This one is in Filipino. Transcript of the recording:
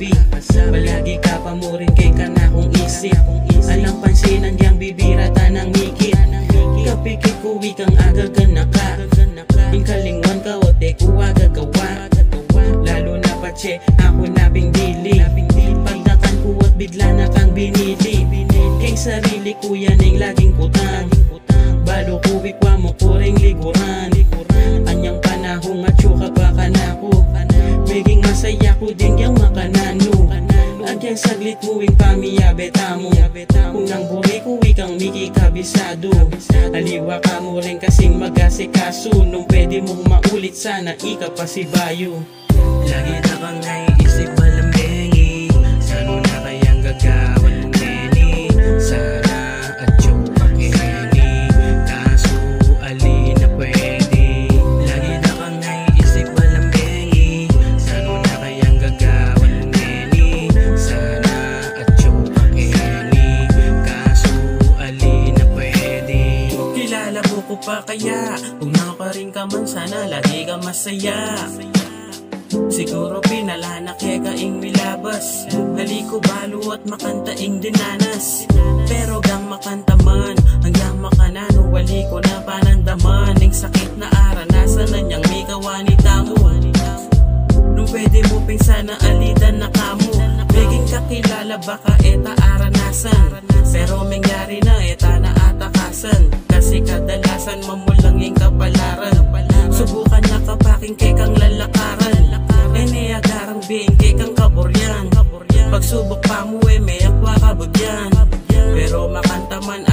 kakasabi. Palagi ka pa mo rin kay ka na kong isip. Alang pansinan yang bibirata ng mikit. Kapikit kuwi kang aga ganaka. Inkalingwan ka o te kuwa gagawa. Lalo na pache ako na pingdili. Pagdakan ko at bigla na kang binili. Kay sarili ko yan ang laging kutang. Balo kuwi kwa mo kuring liguran. Anyang panahong at syuka baka na ko. Maging masaya ko din yung makanano. Agyang saglit mo yung pamiyabeta mo. Kung nang buri ko ikang miki kabisado. Aliwa ka mo rin kasing mag-asikaso. Nung pwede mo maulit sana ika pa si Bayo. Lagi na kang naiisip malambengi. Sano na kayang gagawan mong neni? Sana at yung pakeni. Kaso alin na pwede. Lagi na kang naiisip malambengi. Sano na kayang gagawan mong neni? Sana at yung pakeni. Kaso alin na pwede. Kilala mo ko pa kaya? Kung nakaparin ka man sana lagi ka masaya. Siguro pinalana kaya kaing milabas. Haliko balo at makantaing dinanas. Pero gang makanta man hanggang makanano. Wali ko na panandaman ning sakit na aranasan na niyang may kawanita mo. Nung pwede mo pinsana alitan na kamo. Naging kakilala baka eta aranasan. Pero mangyari na eta na atakasan. Kasi kadalasan mamulang yung kapalaran. Subukan na kapaking kay kang lalakaran. Niagarang bingke kang kaboryan. Pagsubok pa mo may akwa kabagyan. Pero makanta man